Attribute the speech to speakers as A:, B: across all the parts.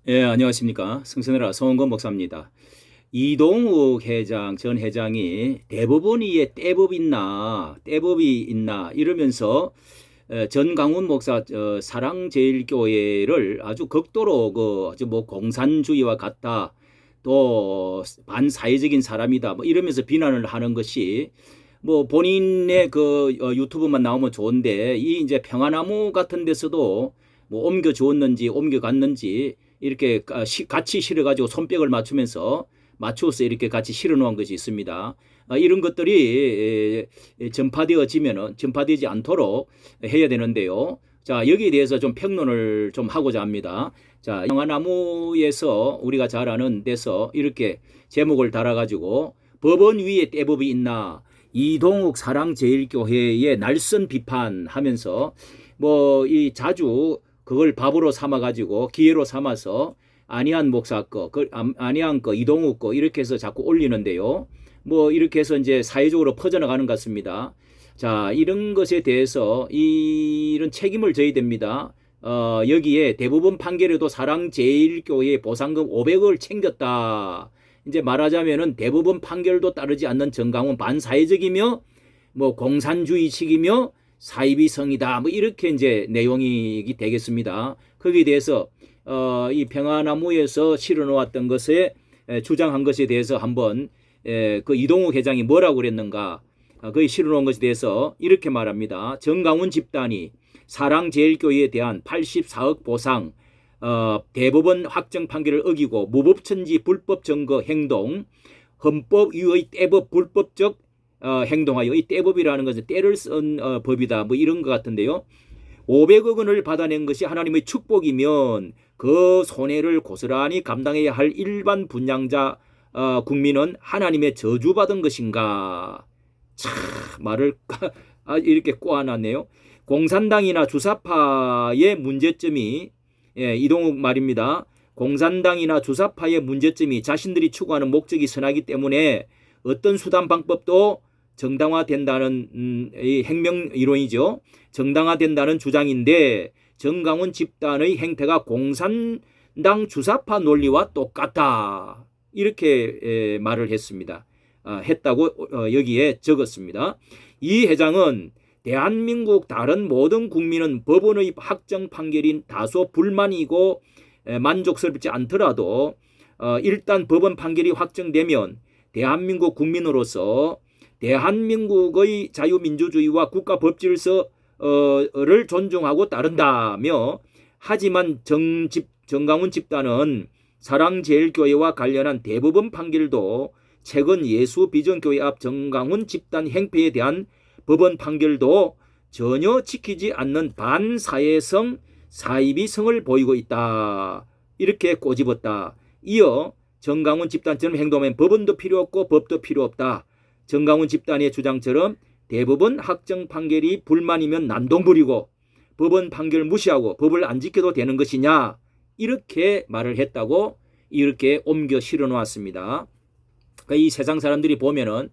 A: 예, 안녕하십니까. 승선해라 성원건 목사입니다. 이동욱 회장, 전 회장이 대법원위에 떼법이 있나 이러면서 전강훈 목사 사랑제일교회를 아주 극도로 아주 뭐 공산주의와 같다, 또 반사회적인 사람이다, 뭐 이러면서 비난을 하는 것이 뭐 본인의 유튜브만 나오면 좋은데, 이 이제 평화나무 같은 데서도 뭐 옮겨 주었는지 옮겨 갔는지 이렇게 같이 실어가지고 손뼉을 맞추어서 이렇게 같이 실어 놓은 것이 있습니다. 이런 것들이 전파되지 않도록 해야 되는데요. 자, 여기에 대해서 좀 평론을 좀 하고자 합니다. 자, 평화나무에서 우리가 잘 아는 데서 이렇게 제목을 달아가지고 법원 위에 떼법이 있나, 이동욱 사랑제일교회의 날선 비판하면서 뭐 이 자주 그걸 밥으로 삼아가지고 기회로 삼아서 안희안 목사 안희안 이동욱 이렇게 해서 자꾸 올리는데요. 뭐 이렇게 해서 이제 사회적으로 퍼져나가는 것 같습니다. 자, 이런 것에 대해서 이런 책임을 져야 됩니다. 여기에 대부분 판결에도 사랑제일교회 보상금 500억을 챙겼다. 이제 말하자면은 대부분 판결도 따르지 않는 정강훈 반사회적이며 뭐 공산주의식이며 사이비성이다, 뭐 이렇게 이제 내용이 되겠습니다. 거기에 대해서 이 평화나무에서 실어놓았던 것에 주장한 것에 대해서 한번 그 이동욱 회장이 뭐라고 그랬는가, 거기 실어놓은 것에 대해서 이렇게 말합니다. 정강훈 집단이 사랑제일교회에 대한 84억 보상, 대법원 확정 판결을 어기고 무법천지 불법 증거 행동, 헌법 위의 떼법 불법적 행동하여, 이 떼법이라는 것은 떼를 쓴 법이다, 뭐 이런 것 같은데요. 500억 원을 받아낸 것이 하나님의 축복이면 그 손해를 고스란히 감당해야 할 일반 분양자 국민은 하나님의 저주받은 것인가. 참 말을 이렇게 꼬아놨네요. 공산당이나 주사파의 문제점이, 이동욱 말입니다. 공산당이나 주사파의 문제점이 자신들이 추구하는 목적이 선하기 때문에 어떤 수단 방법도 정당화된다는 이 행명 이론이죠. 정당화된다는 주장인데, 정강훈 집단의 행태가 공산당 주사파 논리와 똑같다, 이렇게 말을 했습니다. 했다고 여기에 적었습니다. 이 회장은 대한민국 다른 모든 국민은 법원의 확정 판결인 다소 불만이고 만족스럽지 않더라도 일단 법원 판결이 확정되면 대한민국 국민으로서 대한민국의 자유민주주의와 국가 법질서를 존중하고 따른다며, 하지만 정강훈 집단은 사랑제일교회와 관련한 대법원 판결도, 최근 예수비전교회 앞 정강훈 집단 행패에 대한 법원 판결도 전혀 지키지 않는 반사회성 사이비성을 보이고 있다, 이렇게 꼬집었다. 이어 정강훈 집단처럼 행동하면 법원도 필요 없고 법도 필요 없다. 정강훈 집단의 주장처럼 대법원 확정 판결이 불만이면 난동부리고 법원 판결 무시하고 법을 안 지켜도 되는 것이냐, 이렇게 말을 했다고 이렇게 옮겨 실어 놓았습니다. 이 세상 사람들이 보면은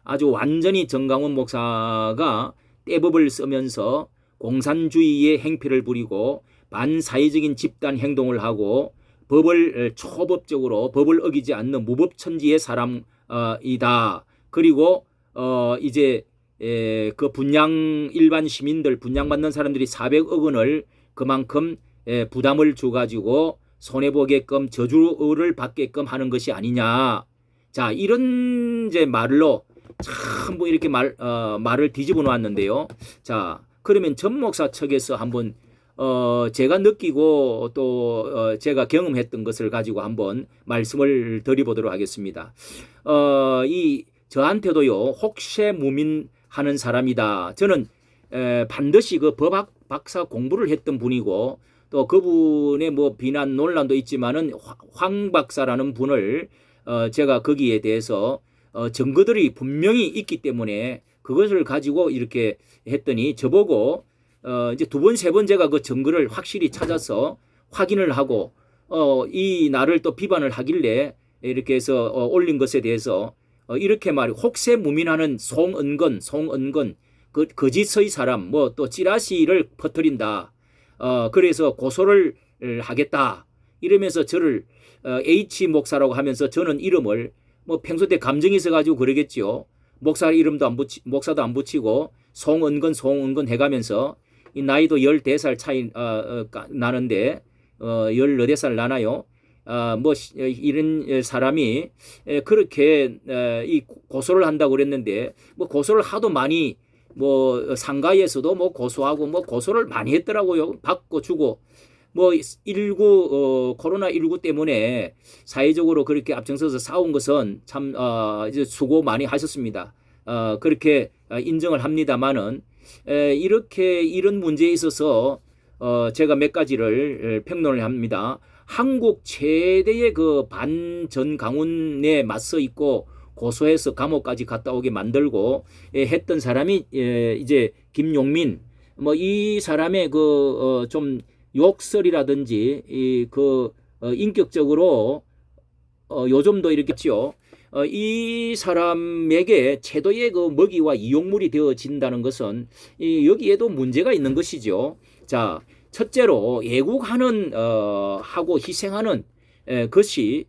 A: 아주 완전히 정강훈 목사가 떼법을 쓰면서 공산주의의 행패를 부리고 반사회적인 집단 행동을 하고 법을 초법적으로 법을 어기지 않는 무법천지의 사람이다. 그리고 이제 그 일반 시민들 분양받는 사람들이 400억 원을 그만큼 부담을 줘가지고 손해보게끔 저주를 받게끔 하는 것이 아니냐. 자, 이런 이제 말로 참 뭐 이렇게 말을 뒤집어 놓았는데요. 자, 그러면 전 목사 측에서 한번 제가 느끼고 또 제가 경험했던 것을 가지고 한번 말씀을 드려보도록 하겠습니다. 저한테도요, 혹세무민하는 사람이다. 저는 반드시 그 법학 박사 공부를 했던 분이고, 또 그분의 뭐 비난 논란도 있지만은 황 박사라는 분을 제가 거기에 대해서 증거들이 분명히 있기 때문에 그것을 가지고 이렇게 했더니 저보고 이제 두 번, 세 번 제가 그 증거를 확실히 찾아서 확인을 하고 이 나를 또 비판을 하길래 이렇게 해서 올린 것에 대해서 이렇게 말이, 혹세무민하는 송은건 그 거짓의 사람, 뭐 또 찌라시를 퍼뜨린다. 그래서 고소를 하겠다. 이러면서 저를 H 목사라고 하면서 저는 이름을 뭐 평소 때 감정이 있어가지고 그러겠죠. 목사 이름도 목사도 안 붙이고 송은근 해가면서 이 나이도 14살 차이 나는데 14살 나나요? 뭐 이런 사람이 그렇게 이 고소를 한다고 그랬는데 뭐 고소를 하도 많이 뭐 상가에서도 뭐 고소하고 뭐 고소를 많이 했더라고요. 받고 주고 뭐 코로나19 때문에 사회적으로 그렇게 앞장서서 싸운 것은 참 이제 수고 많이 하셨습니다. 그렇게 인정을 합니다만은 이렇게 이런 문제에 있어서 제가 몇 가지를 평론을 합니다. 한국 최대의 그 반전강훈에 맞서 있고 고소해서 감옥까지 갔다 오게 만들고 했던 사람이 이제 김용민 뭐 이 사람의 그 좀 욕설이라든지 인격적으로 요즘도 이렇겠죠. 이 사람에게 최도의 그 먹이와 이용물이 되어진다는 것은 여기에도 문제가 있는 것이죠. 자, 첫째로 애국하는 하고 희생하는 것이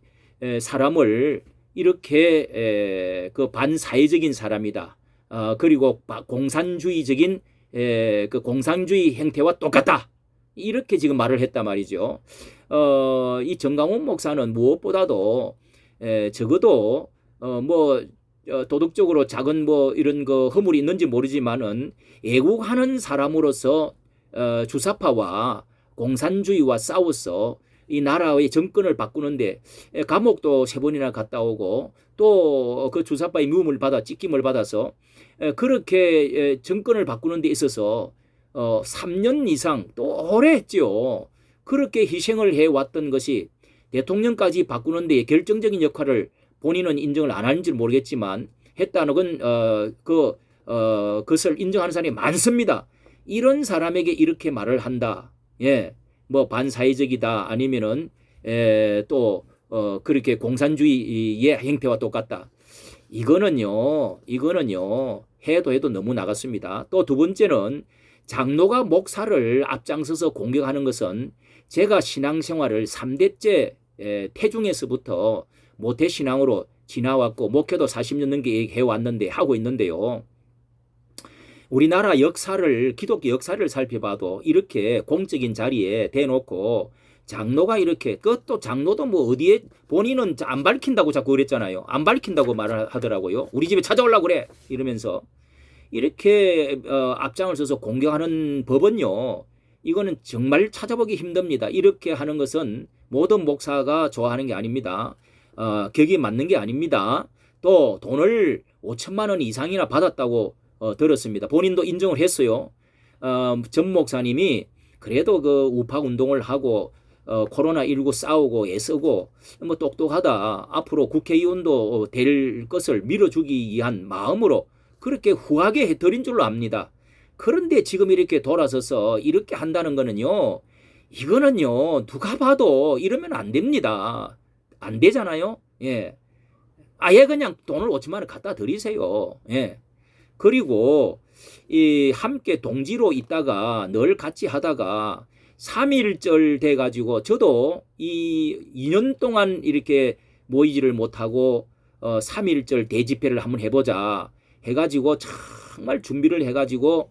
A: 사람을 이렇게 그 반사회적인 사람이다. 그리고 공산주의적인 그 공산주의 행태와 똑같다. 이렇게 지금 말을 했단 말이죠. 이 정강훈 목사는 무엇보다도 적어도 뭐 도덕적으로 작은 뭐 이런 거 허물이 있는지 모르지만은 애국하는 사람으로서 주사파와 공산주의와 싸워서 이 나라의 정권을 바꾸는데 감옥도 3번이나 갔다 오고 또 그 주사파의 미움을 받아 찍힘을 받아서 그렇게 정권을 바꾸는 데 있어서 3년 이상 또 오래 했죠. 그렇게 희생을 해왔던 것이 대통령까지 바꾸는 데 결정적인 역할을 본인은 인정을 안 하는지 모르겠지만 했다는 건 그것을 인정하는 사람이 많습니다. 이런 사람에게 이렇게 말을 한다. 예, 뭐 반사회적이다 아니면은 또 그렇게 공산주의의 행태와 똑같다. 이거는요 해도 너무 나갔습니다. 또 두 번째는 장로가 목사를 앞장서서 공격하는 것은 제가 신앙생활을 3대째 태중에서부터 모태신앙으로 지나왔고 목회도 40년 넘게 해왔는데 하고 있는데요. 우리나라 역사를 기독교 역사를 살펴봐도 이렇게 공적인 자리에 대놓고 장로가 이렇게 그것도 장로도 뭐 어디에 본인은 안 밝힌다고 자꾸 그랬잖아요. 안 밝힌다고 말을 하더라고요. 우리 집에 찾아오려고 그래 이러면서 이렇게 앞장을 서서 공격하는 법은요. 이거는 정말 찾아보기 힘듭니다. 이렇게 하는 것은 모든 목사가 좋아하는 게 아닙니다. 격이 맞는 게 아닙니다. 또 돈을 5천만 원 이상이나 받았다고 들었습니다. 본인도 인정을 했어요. 전 목사님이 그래도 그 우파 운동을 하고 코로나19 싸우고 애쓰고 뭐 똑똑하다. 앞으로 국회의원도 될 것을 밀어주기 위한 마음으로 그렇게 후하게 해드린 줄로 압니다. 그런데 지금 이렇게 돌아서서 이렇게 한다는 거는요. 이거는요. 누가 봐도 이러면 안 됩니다. 안 되잖아요. 예. 아예 그냥 돈을 5천만 원 갖다 드리세요. 예. 그리고 이 함께 동지로 있다가 늘 같이 하다가 3.1절 돼가지고 저도 이 2년 동안 이렇게 모이지를 못하고 3.1절 대집회를 한번 해보자 해가지고 정말 준비를 해가지고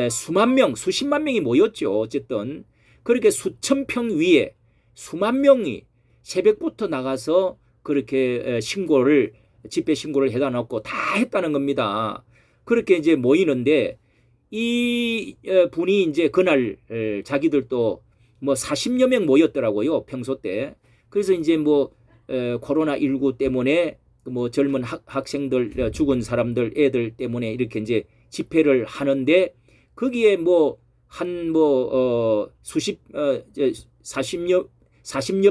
A: 수만 명, 수십만 명이 모였죠. 어쨌든 그렇게 수천 평 위에 수만 명이 새벽부터 나가서 그렇게 집회 신고를 해다 놓고 다 했다는 겁니다. 그렇게 이제 모이는데 이 분이 이제 그날 자기들도 뭐 40여 명 모였더라고요. 평소 때. 그래서 이제 뭐 코로나19 때문에 뭐 젊은 학생들 죽은 사람들 애들 때문에 이렇게 이제 집회를 하는데 거기에 뭐 한 뭐 40여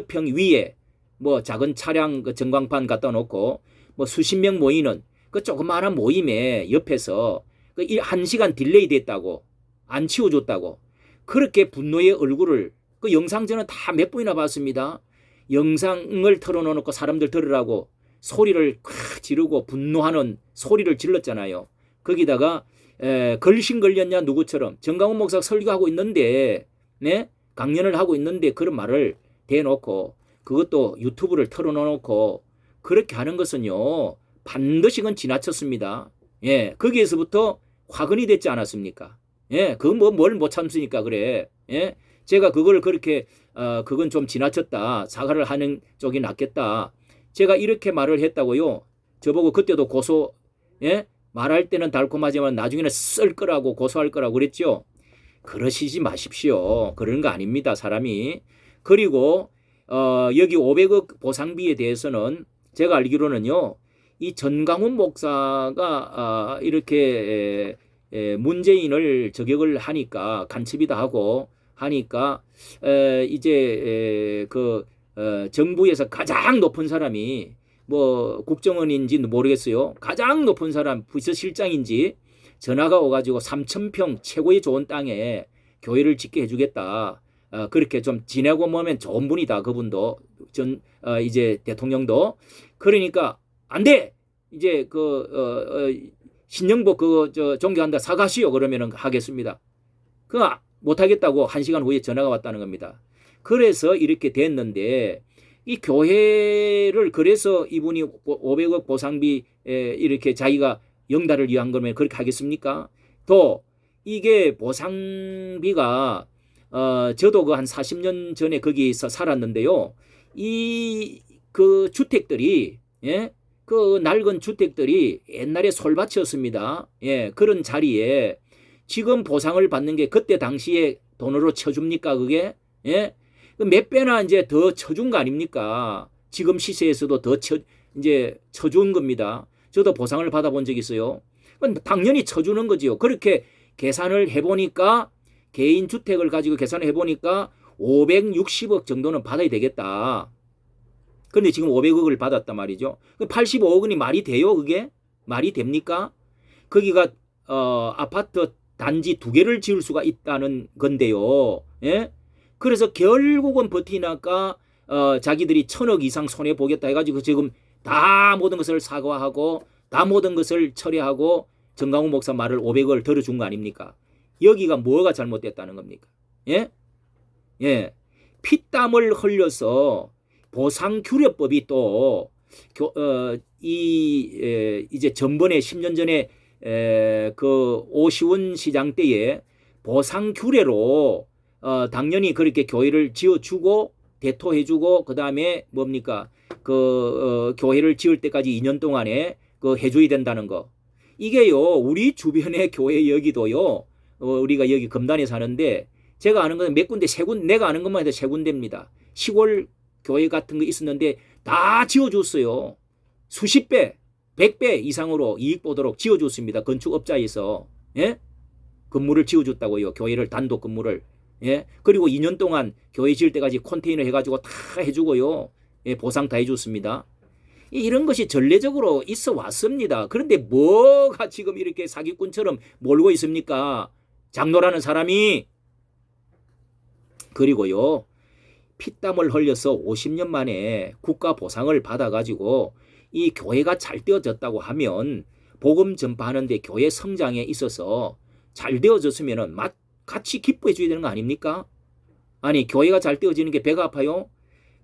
A: 평 위에 뭐 작은 차량 그 전광판 갖다 놓고 뭐 수십 명 모이는 그 조그마한 모임에 옆에서 그 1시간 딜레이 됐다고 안 치워줬다고 그렇게 분노의 얼굴을 그 영상 저는 다 몇 번이나 봤습니다. 영상을 틀어놓고 사람들 들으라고 소리를 콱 지르고 분노하는 소리를 질렀잖아요. 거기다가 걸신 걸렸냐 누구처럼 정강훈 목사가 설교하고 있는데 네? 강연을 하고 있는데 그런 말을 대놓고 그것도 유튜브를 틀어놓고 그렇게 하는 것은요 반드시 그건 지나쳤습니다. 예, 거기에서부터 화근이 됐지 않았습니까? 예, 그 뭐 뭘 못 참습니까? 그래. 예, 제가 그걸 그렇게 그건 좀 지나쳤다. 사과를 하는 쪽이 낫겠다. 제가 이렇게 말을 했다고요. 저보고 그때도 고소, 예, 말할 때는 달콤하지만 나중에는 쓸 거라고 고소할 거라고 그랬죠. 그러시지 마십시오. 그런 거 아닙니다, 사람이. 그리고 여기 500억 보상비에 대해서는 제가 알기로는요. 이 전강훈 목사가 이렇게 문재인을 저격을 하니까 간첩이다 하고 하니까 이제 그 정부에서 가장 높은 사람이 뭐 국정원인지 모르겠어요. 가장 높은 사람 부서실장인지 전화가 오가지고 3,000평 최고의 좋은 땅에 교회를 짓게 해주겠다. 그렇게 좀 지내고 보면 좋은 분이다. 그분도 이제 대통령도 그러니까 안 돼. 이제 신영복 종교한다 사과하시오 그러면은 하겠습니다. 그거 못 하겠다고 1시간 후에 전화가 왔다는 겁니다. 그래서 이렇게 됐는데 이 교회를 그래서 이분이 500억 보상비 이렇게 자기가 영달을 위한 거면 그렇게 하겠습니까? 또 이게 보상비가 저도 그 한 40년 전에 거기서 살았는데요. 이 그 주택들이 예? 그 낡은 주택들이 옛날에 솔밭이었습니다. 예, 그런 자리에 지금 보상을 받는 게 그때 당시에 돈으로 쳐줍니까 그게? 예? 몇 배나 이제 더 쳐준 거 아닙니까? 지금 시세에서도 더 이제 쳐준 겁니다. 저도 보상을 받아본 적이 있어요. 당연히 쳐주는 거지요. 그렇게 계산을 해보니까 개인 주택을 가지고 계산을 해보니까 560억 정도는 받아야 되겠다. 근데 지금 500억을 받았단 말이죠. 85억 원이 말이 돼요, 그게? 말이 됩니까? 거기가 아파트 단지 2개를 지을 수가 있다는 건데요. 예? 그래서 결국은 버티나까 자기들이 1,000억 이상 손해 보겠다 해가지고 지금 다 모든 것을 사과하고 다 모든 것을 처리하고 정강훈 목사 말을 500억을 들어준 거 아닙니까? 여기가 뭐가 잘못됐다는 겁니까? 예? 예. 피땀을 흘려서 보상규례법이 또 이제 전번에 10년 전에 그 오시훈 시장 때에 보상규례로 당연히 그렇게 교회를 지어주고 대토해주고 그 다음에 뭡니까 교회를 지을 때까지 2년 동안에 해줘야 된다는 거. 이게요 우리 주변의 교회 여기도요 우리가 여기 금단에 사는데 제가 아는 건 몇 군데 내가 아는 것만 해도 3군데입니다. 시골 교회 같은 거 있었는데 다 지어줬어요. 수십 배, 100배 이상으로 이익 보도록 지어줬습니다. 건축업자에서. 예? 건물을 지어줬다고요. 교회를 단독 건물을. 예? 그리고 2년 동안 교회 지을 때까지 컨테이너 해가지고 다 해주고요. 예, 보상 다 해줬습니다. 이런 것이 전례적으로 있어 왔습니다. 그런데 뭐가 지금 이렇게 사기꾼처럼 몰고 있습니까? 장로라는 사람이. 그리고요. 피땀을 흘려서 50년 만에 국가 보상을 받아가지고 이 교회가 잘 되어졌다고 하면 복음 전파하는 데 교회 성장에 있어서 잘 되어졌으면 같이 기뻐해 줘야 되는 거 아닙니까? 아니 교회가 잘 되어지는 게 배가 아파요?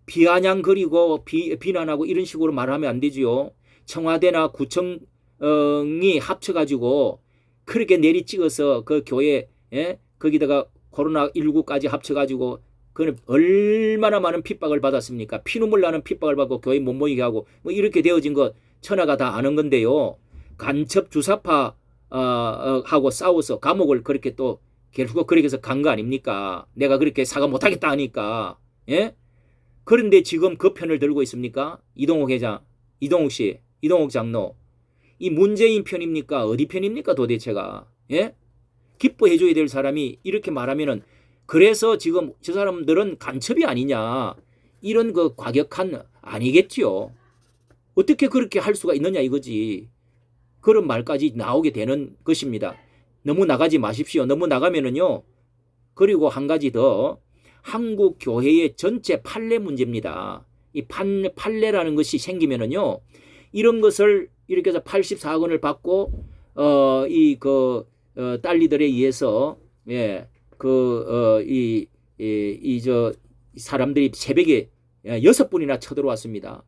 A: 비아냥거리고 비난하고 이런 식으로 말하면 안 되지요. 청와대나 구청이 합쳐가지고 그렇게 내리찍어서 그 교회 거기다가 코로나19까지 합쳐가지고 그는 얼마나 많은 핍박을 받았습니까? 피눈물 나는 핍박을 받고 교회 못 모이게 하고 뭐 이렇게 되어진 거 천하가 다 아는 건데요. 간첩 주사파 하고 싸워서 감옥을 그렇게 또 결국 그렇게 해서 간 거 아닙니까? 내가 그렇게 사과 못하겠다 하니까. 예? 그런데 지금 그 편을 들고 있습니까? 이동욱 회장, 이동욱 씨, 이동욱 장로. 이 문재인 편입니까? 어디 편입니까 도대체가? 예? 기뻐해줘야 될 사람이 이렇게 말하면은 그래서 지금 저 사람들은 간첩이 아니냐 이런 그 과격한 아니겠지요. 어떻게 그렇게 할 수가 있느냐 이거지. 그런 말까지 나오게 되는 것입니다. 너무 나가지 마십시오. 너무 나가면은요. 그리고 한 가지 더 한국 교회의 전체 판례 문제입니다. 이 판례라는 것이 생기면은요. 이런 것을 이렇게 해서 84억 원을 받고 딸리들에 의해서 예. 사람들이 새벽에 6분이나 쳐들어왔습니다.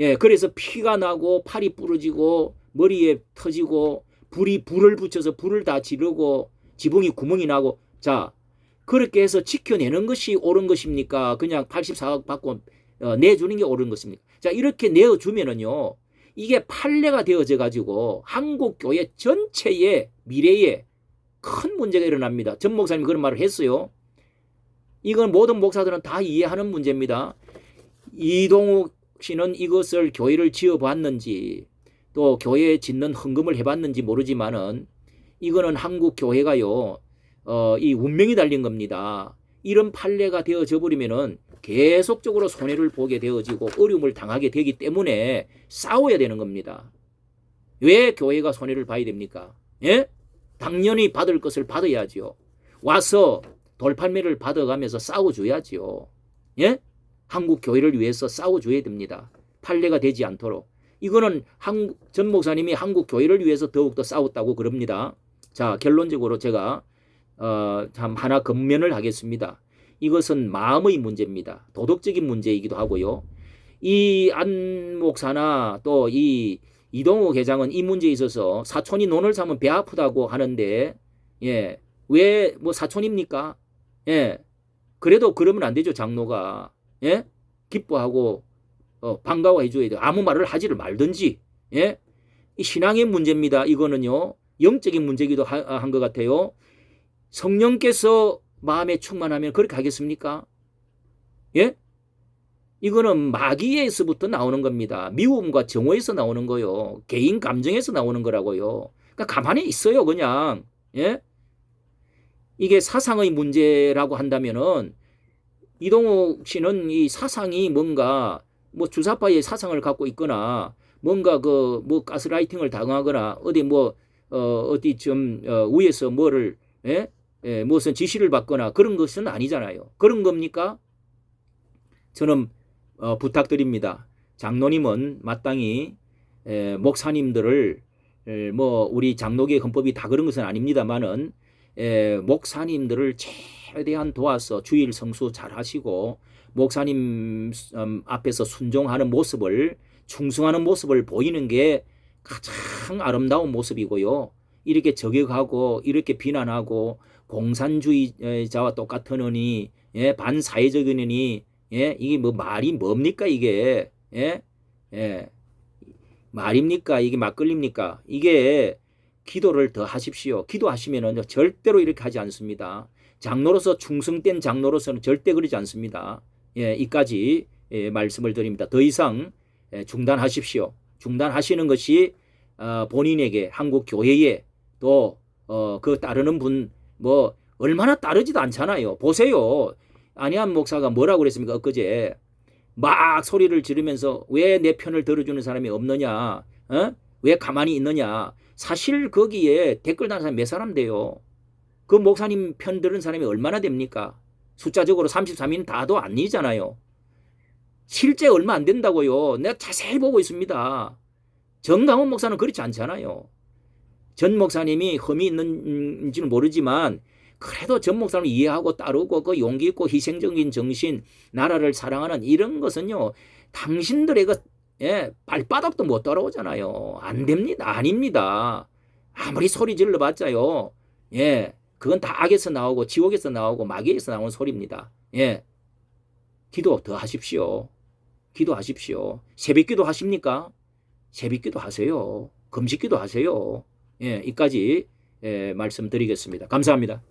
A: 예, 그래서 피가 나고 팔이 부러지고 머리에 터지고 불을 붙여서 불을 다 지르고 지붕이 구멍이 나고, 자, 그렇게 해서 지켜내는 것이 옳은 것입니까? 그냥 84억 받고 내주는 게 옳은 것입니까? 자, 이렇게 내어주면은요, 이게 판례가 되어져 가지고 한국 교회 전체의 미래에 큰 문제가 일어납니다. 전 목사님이 그런 말을 했어요. 이건 모든 목사들은 다 이해하는 문제입니다. 이동욱 씨는 이것을 교회를 지어봤는지 또 교회에 짓는 헌금을 해봤는지 모르지만은 이거는 한국 교회가요, 이 운명이 달린 겁니다. 이런 판례가 되어져 버리면은 계속적으로 손해를 보게 되어지고 어려움을 당하게 되기 때문에 싸워야 되는 겁니다. 왜 교회가 손해를 봐야 됩니까? 예? 당연히 받을 것을 받아야지요. 와서 돌팔매를 받아가면서 싸워줘야지요. 예? 한국 교회를 위해서 싸워줘야 됩니다. 판례가 되지 않도록. 이거는 전 목사님이 한국 교회를 위해서 더욱더 싸웠다고 그럽니다. 자, 결론적으로 제가 참 하나 건면을 하겠습니다. 이것은 마음의 문제입니다. 도덕적인 문제이기도 하고요. 이 안 목사나 또 이 이동욱 회장은 이 문제에 있어서 사촌이 논을 사면 배 아프다고 하는데, 예, 왜 뭐 사촌입니까? 예, 그래도 그러면 안 되죠. 장로가, 예, 기뻐하고 반가워해 줘야 돼요. 아무 말을 하지를 말든지. 예, 이 신앙의 문제입니다. 이거는요, 영적인 문제기도 한 것 같아요. 성령께서 마음에 충만하면 그렇게 하겠습니까? 예? 이거는 마귀에서부터 나오는 겁니다. 미움과 정오에서 나오는 거요. 개인 감정에서 나오는 거라고요. 그러니까 가만히 있어요, 그냥. 예? 이게 사상의 문제라고 한다면은 이동욱 씨는 이 사상이 뭔가 뭐 주사파의 사상을 갖고 있거나 뭔가 뭐 가스라이팅을 당하거나 어디 어디 좀 위에서 뭐를, 예? 예, 무슨 지시를 받거나 그런 것은 아니잖아요. 그런 겁니까? 저는 부탁드립니다. 장로님은 마땅히 목사님들을 우리 장로계 헌법이 다 그런 것은 아닙니다만은 목사님들을 최대한 도와서 주일 성수 잘 하시고 목사님 앞에서 순종하는 모습을, 충성하는 모습을 보이는 게 가장 아름다운 모습이고요. 이렇게 저격하고 이렇게 비난하고 공산주의자와 똑같으니, 예, 반사회적이니, 예, 이게 뭐 말이 뭡니까 이게? 예? 예. 말입니까? 이게 막걸리입니까? 이게 기도를 더 하십시오. 기도하시면은 절대로 이렇게 하지 않습니다. 장로로서, 충성된 장로로서는 절대 그러지 않습니다. 예, 이까지 말씀을 드립니다. 더 이상 중단하십시오. 중단하시는 것이 본인에게, 한국 교회에 또 그 따르는 분 얼마나 따르지도 않잖아요. 보세요. 안희안 목사가 뭐라고 그랬습니까? 엊그제 막 소리를 지르면서 왜 내 편을 들어주는 사람이 없느냐, 왜 가만히 있느냐. 사실 거기에 댓글 다는 사람이 몇 사람 돼요? 그 목사님 편 들은 사람이 얼마나 됩니까? 숫자적으로 33인 다도 아니잖아요. 실제 얼마 안 된다고요. 내가 자세히 보고 있습니다. 정강원 목사는 그렇지 않잖아요. 전 목사님이 흠이 있는지는 모르지만 그래도 전 목사님을 이해하고 따르고 그 용기 있고 희생적인 정신, 나라를 사랑하는 이런 것은요, 당신들의 발바닥도 못 따라오잖아요. 안 됩니다. 아닙니다. 아무리 소리 질러봤자요, 예, 그건 다 악에서 나오고 지옥에서 나오고 마귀에서 나오는 소리입니다. 예, 기도 더 하십시오. 기도하십시오. 새벽기도 하십니까? 새벽기도 하세요. 금식기도 하세요. 예, 이까지 말씀드리겠습니다. 감사합니다.